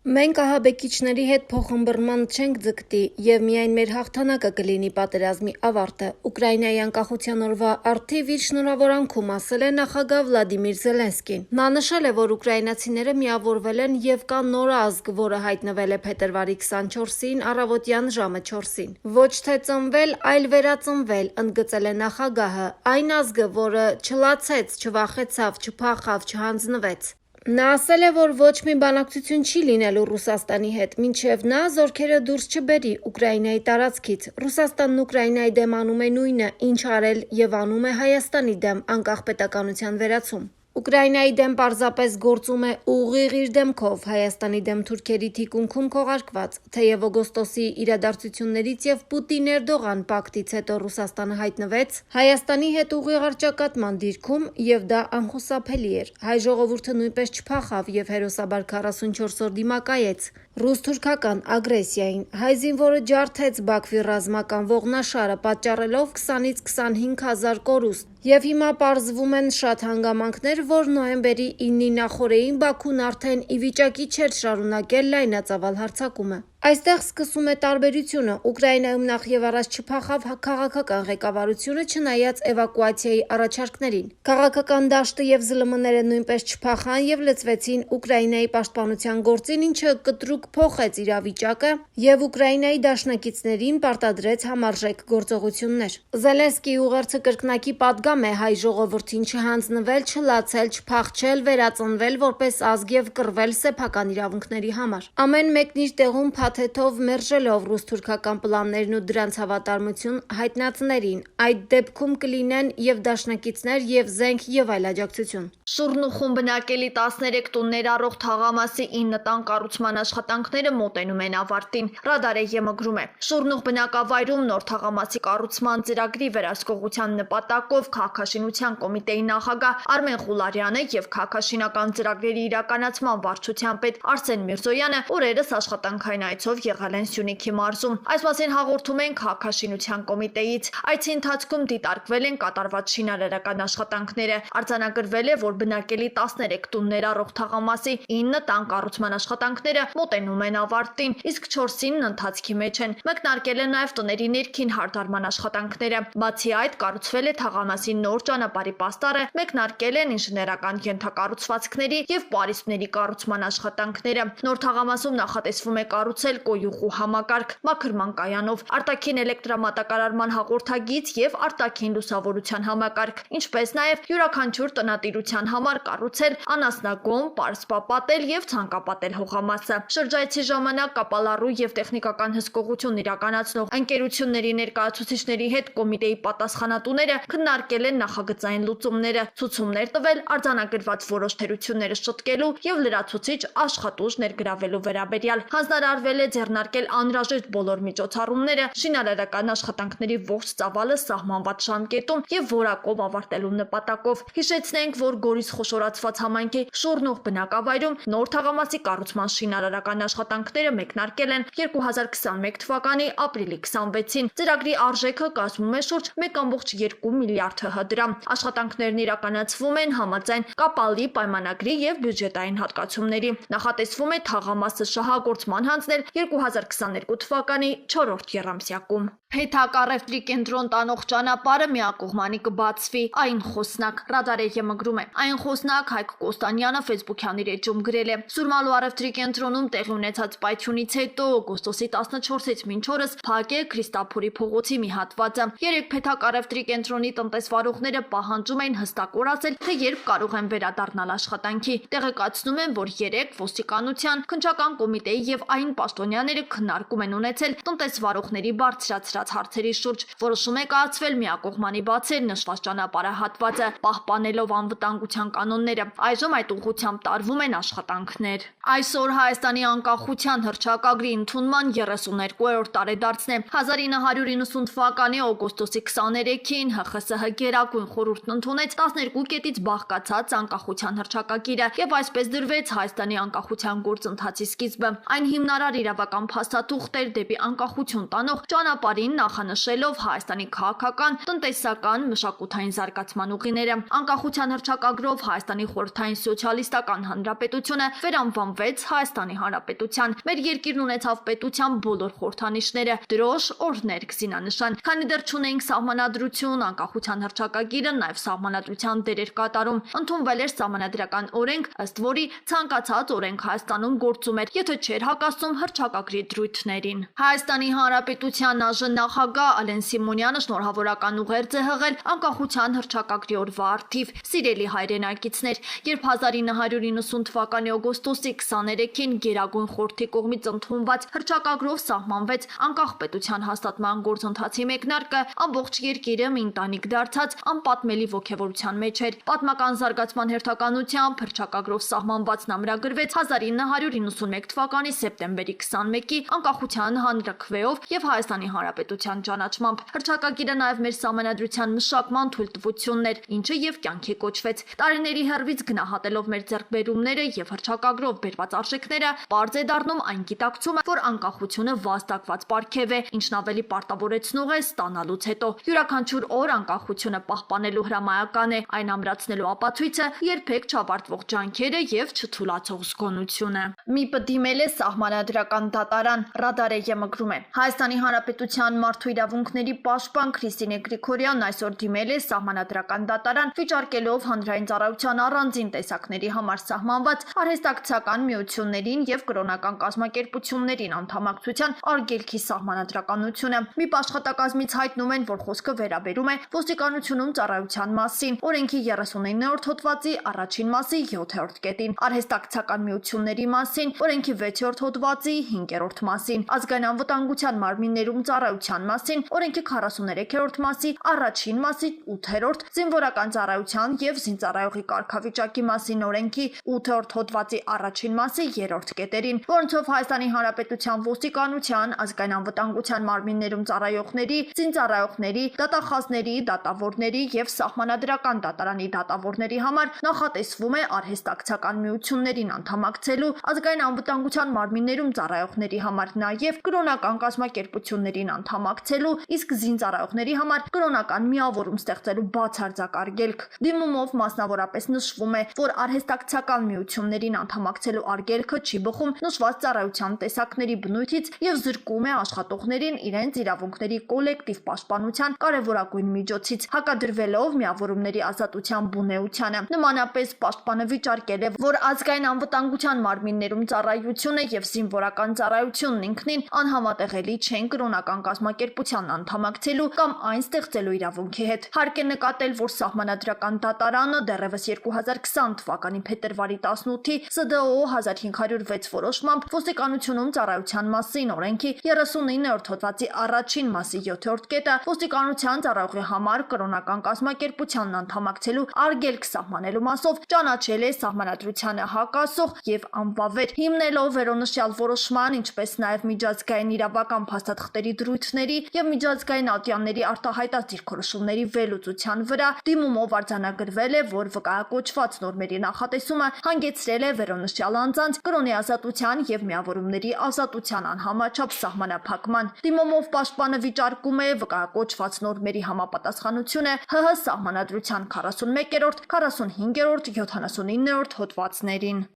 Մենք ահաբեկիչների հետ փոխըմբռնման չենք ձգտի և միայն մեր հաղթանակը կլինի պատերազմի ավարտը, Ուկրաինայի անկախության օրվա առթիվ իր շնորհավորանքում ասել է նախագահ Վլադիմիր Զելենսկին։ Նա նշել է, որ ուկրաինացիները միավորվել են և կա նոր ազգ, որը հայտնվել է փետրվարի 24-ին առավոտյան ժամը 4-ին։ Ոչ թե ծնվել, այլ վերածնվել, ընդգծել է նախագահը, այն ազգը, որը չլացեց, չվախեցավ, չփախավ, չհանձնվեց։ Նա ասել է, որ ոչ մի բանակցություն չի լինելու Ռուսաստանի հետ, մինչև նա զորքերը դուրս չբերի Ուկրաինայի տարածքից։ Ռուսաստանն Ուկրաինայի դեմ անում է նույնը, ինչ արել և անում է Հայաստանի դեմ անկախ պետականության վերացում։ Ուկրաինայի դեմ պարզապես գործում է ուղիղ իր դեմքով, Հայաստանի դեմ թուրքերի թիկունքում քողարկված, թեև օգոստոսի իրադարձություններից և Պուտին-Էրդողան պակտից հետո Ռուսաստանը հայտնվեց Հայաստանի հետ ուղիղ առճակատման դիրքում և դա անխուսափելի էր։ Հայ ժողովուրդը նույնպես չփախավ և հերոսաբար 44 օր դիմակայեց ռուս-թուրքական ագրեսիային։ Հայ զինվորը ջարդեց Բաքվի ռազմական ողնաշարը, պատճառելով 20-ից 25 հազար կորուստ։ Եվ հիմա պարզվում են շատ հանգամանքներ, որ նոյեմբերի 9-ի նախօրեին Բաքուն արդեն ի վիճակի չէր շարունակել լայնածավալ հարձակումը։ Այստեղ սկսում է տարբերությունը։ Ուկրաինայում նախ և առաջ չփախավ քաղաքական ղեկավարությունը, չնայած էվակուացիայի առաջարկներին։ Քաղաքական դաշտը և ԶԼՄ-ները նույնպես չփախան և լծվեցին Ուկրաինայի պաշտպանության գործին, ինչը կտրուկ փոխեց իրավիճակը և Ուկրաինայի դաշնակիցներին պարտադրեց համարժեք գործողություններ։ Զելենսկիի ուղերձը կրկնակի պատգամ է հայ ժողովրդին չհանձնվել, չլացել, չփախչել, վերածնվել որպես ազգ և կռվել սեփական իրավունքների համար։ Ամեն մեկն իր տեղում փաթեթով մերժելով ռուս-թուրքական պլաններն ու դրանց հավատարմություն հայտնածներին, այդ դեպքում կլինեն և դաշնակիցներ, և զենք, և այլ աջակցություն։ Շուռնուխում բնակելի 13 տուններ առող թաղամասի 9 տան կառուցման աշխատանքները մոտենում են ավարտին։ Ռադար ԵՄ գրում է. Շուռնուխ բնակավայրում նոր թաղամասի կառուցման ծրագրի վերահսկողության նպատակով քաղաքաշինության կոմիտեի նախագահ Արմեն Խուլարյանը և քաղաքաշինական ծրագրերի իրականացման վարչության պետ Արսեն Միրզոյանը օրերս աշխատանքային այցով եղել են Սյունիքի մարզում։ Այս մասին հաղորդում են քաղաքաշինության կոմիտեից։ Այցի ընթացքում դիտարկվել են կատարված շինարարական աշխատանքները։ Արձանագրվել է, որ բնակելի 13 տուններ առող թաղամասի 9 տան կառուցման աշխատանքները մոտենում են ավարտին, իսկ 4-ին ընթացքի մեջ են։ Մեկնարկել են նաև տների ներքին հարդարման աշխատանքները։ Բացի այդ, կառուցվել է թաղամասի նոր ճանապարհի պաստառը, մեկնարկել են ինժեներական ենթակառուցվածքների և պարիսպների կառուցման աշխատանքները։ Նոր թաղամասում նախատեսվում է կառուցել կոյուղու համակարգ մաքրման կայանով, արտաքին էլեկտրամատակարարման հաղորդագիծ և արտաքին լուսավորության համակարգ, ինչպես նաև յուրաքանչյուր տնատիրության համար կառուցել անասնագոմ, պարսպապատել և ցանկապատել հողամասը։ Շրջայցի ժամանակ կապալառու և տեխնիկական հսկողություն իրականացնող ընկերությունների ներկայացուցիչների հետ կոմիտեի պատասխանատուները քննարկել են նախագծային լուծումները, ցուցումներ տվել արձանագրված որոշ թերությունները շտկելու և լրացուցիչ աշխատուժ ներգրավելու վերաբերյալ։ Հանձնարարվել է ձեռնարկել անհրաժեշտ բոլոր միջոցառումները շինարարական աշխատանքների ողջ ծավալը սահմանված ժամկետում և որակով ավարտելու նպատակով։ Հիշեցնենք, որ Գորիս խոշորացված համայնքի Շուռնուխ բնակավայրում նոր թաղամասի կառուցման շինարարական աշխատանքները մեկնարկել են 2021 թվականի ապրիլի 26-ին։ Ծրագրի արժեքը կազմում է շուրջ 1,2 միլիարդ ՀՀ դրամ։ Աշխատանքներն իրականացվում են համաձայն Կապալի պայմանագրի և բյուջետային հատկացումների։ Նախատեսվում է թաղամասը շահագործման հանձնել 2022 թվականի 4-րդ եռամսյակում։ Փեթակ առևտրի կենտրոն տանող ճանապարհը միակողմանի կբացվի։ Այն խոսնակ։ Ռադար ԵՄ գրում է. Այն խոսնակ Հայկ Կոստանյանը ֆեյսբուքյան իր էջում գրել է. Սուրմալու առևտրի կենտրոնում տեղի ունեցած պայթյունից հետո օգոստոսի 14-ից մինչ օրս փակ է Քրիստափուրի փողոցի մի հատվածը։ Երեք Փեթակ առևտրի կենտրոնի տնտեսվարողները պահանջում են հստակ օրացել, թե երբ կարող են վերադառնալ աշխատանքի։ Տեղեկացնում են, որ երեք ոստիկանության, քննչական կոմիտեի և այն պաշտոնյաները քննարկում են ունեցել տնտեսվարողների բարձրացրած հարցերի շուրջ։ Որոշում է կայացվել միակողմանի բացել նշված ճանապարհահատվածը, պահպանելով անվտանգության կանոնները։ Այժմ այդ ուղղությամբ տարվում են աշխատանքներ։ Այսօր Հայաստանի անկախության հռչակագրի ընդունման 32-րդ տարեդարձն է։ 1990 թվականի օգոստոսի 23-ին ՀԽՍՀ Գերագույն խորհուրդն ընդունեց 12 կետից բաղկացած անկախության հռչակագիրը և այսպես դրվեց Հայաստանի անկախության գործընթացի սկիզբը։ Այն հիմնարար իրավական փաստաթուղթեր դեպի անկախություն տանող ճանապարհին նախանշելով Հայաստանի քաղաքական, տնտեսական, մշակութային զարգացման ուղիները։ Անկախության հռչակագրով Հայաստանի խորհրդային սոցիալիստական հանրապետությունը վերանվանվեց Հայաստանի Հանրապետության։ Մեր երկիրն ունեցավ պետության բոլոր խորհրդանիշները՝ դրոշ, օրհներգ, զինանշան։ Քանի դեռ չունեինք սահմանադրություն, անկախության հռչակագիրը նաև սահմանադրության դեր էր կատարում։ Ընդունվել էր սահմանադրական օրենք, ըստ որի ցանկացած օրենք Հայաստանում գործում էր, եթե չէր հակասում հռչակագրի դրույթներին։ Հայաստանի Հանրապետության ԱԺ նախագահ Ալեն Սիմոնյանը շնորհավորական ուղերձ է հղել անկախության հռչակագրի օրվա առթիվ։ Սիրելի հայրենակիցներ, երբ 1990 թվականի օգոստոսի 23-ին Գերագույն խորհրդի կողմից ընդունված հռչակագրով սահմանվեց անկախ պետության հաստատման գործընթացի մեկնարկը, ամբողջ երկիրը մի ընտանիք դարձած անպատմելի ոգևորության մեջ էր։ Պատմական զարգացման հերթականությամբ հռչակագրով սահմանվածն ամրագրվեց 1991 թվականի սեպտեմբերի 21-ի անկախության հանրաքվեով եւ Հայաստանի Հանրապետության ճանաչմամբ։ Հռչակագիրը նաև մեր սահմանադրության մշակման թույլտվությունն էր, ինչը եւ կյանքի կոչվեց։ Տարիների հեռվից գնահատելով մեր ձեռքբերումները եւ հռչակագրով բերված արժեքները, պարզ է դառնում այն գիտակցումը, որ անկախությունը վաստակված պարգև է, ինչն ավելի պարտավորեցնող է ստանալուց հետո։ Յուրաքանչյուր օր անկախությունը պահպանելու հրամայական է, այն ամրացնելու ապացույցը, երբեք չավարտվող ջանքերը եւ չթուլացող զգոնությունը։ ՄԻՊ-ը դիմել է սահմանադրական դատարան, Ռադարեյը մգրում է։ Հայաստանի Հանրապետության մարդու իրավունքների պաշտպան Քրիստինե Գրիգորյանն այսօր դիմել է սահմանադրական դատարան, վիճարկելով հանրային ծառայության առանձին տեսակների համար սահմանված արհեստակցական միություններին եւ կրոնական կազմակերպություններին անդամակցության արգելքի սահմանադրականությունը։ ՄԻՊ աշխատակազմից հայտնում են, որ խոսքը վերաբերում է ոստիկանությունում ծառայության մասին, օրենքի 39-րդ հոդվածի առաջին մասի 7-րդ կետին, արհեստակցական միությունների մասին, օրենքի 6-րդ հոդվածի 5-րդ մասին, ազգային անվտանգության մարմիններում ծառայության մասին, օրենքի 43-րդ մասի առաջին մասի 8-րդ, զինվորական ծառայության եւ զինծառայողի կարգավիճակի մասին օրենքի 8-րդ հոդվածի առաջին մասի 3-րդ կետերին, որոնցով Հայաստանի Հանրապետության ոստիկանության, ազգային անվտանգության մարմիններում ծառայողների, զինծառայողների, դատախազների, դատավորների եւ սահմանադրական դատարանի դատավորների համար նախատեսվում է արհեստակցական միություններին անդամակցելու, ազգային անվտանգության մարմիններում ծառայողների համար նաեւ կրոնական կազմակերպություններին անդամակցելու, իսկ զինծառայողների համար կրոնական միավորում ստեղծելու բացարձակ արգելք։ Դիմումով մասնավորապես նշվում է, որ արհեստակցական միություններին անդամակցելու արգելքը չի բխում նշված ծառայության տեսակների բնույթից եւ զրկում է աշխատողներին իրենց իրավունքների կոլեկտիվ պաշտպանության կարևորագույն միջոցից, հակադրվելով միավորումների ազատության բունեությանը։ Նմանապես պաշտպանը վիճարկել է, որ ազգային անվտանգության մարմիններում ծառայությունը եւ զինվորական ծառայությունն ինքնին անհամատեղելի չեն կրոնական կազմակերպության անդամակցելու կամ այն ստեղծելու իրավունքի հետ։ Հարկ է նկատել, որ սահմանադրական դատարանը դեռևս 2020 թվականի փետրվարի 18-ի ՍԴՕ 1506 որոշմամբ ոստիկանությունում ծառայության մասին օրենքի 39-րդ հոդվածի առաջին մասի 7-րդ կետը ոստիկանության ծառայողի համար կրոնական կազմակերպությանն անդամակցելու արգելք սահմանելու մասով ճանաչել է սահմանադրությանը հակասող եւ անվավեր, հիմնելով վերոնշյալ որոշման, ինչպես նաեւ միջազգային իրավական փաստաթղթերի դրույթների եւ միջազգային ատյանների արտահայտած դիրքորոշումների վերլուծության վրա, դիմումով արձանագրվել է, որ վկայակոչված նորմերի նախատեսումը հանգեցրել է վերոնշյալ անձանց կրոնի ազատության եւ միավորումների ազատության անհամաչափ սահմանափակման։ Դիմումով պաշտպանը վիճարկում է վկայակոչված նորմերի համապատասխանությունը ՀՀ սահմանադրության 41-րդ, 45-րդ, 79-րդ հոդվածներին։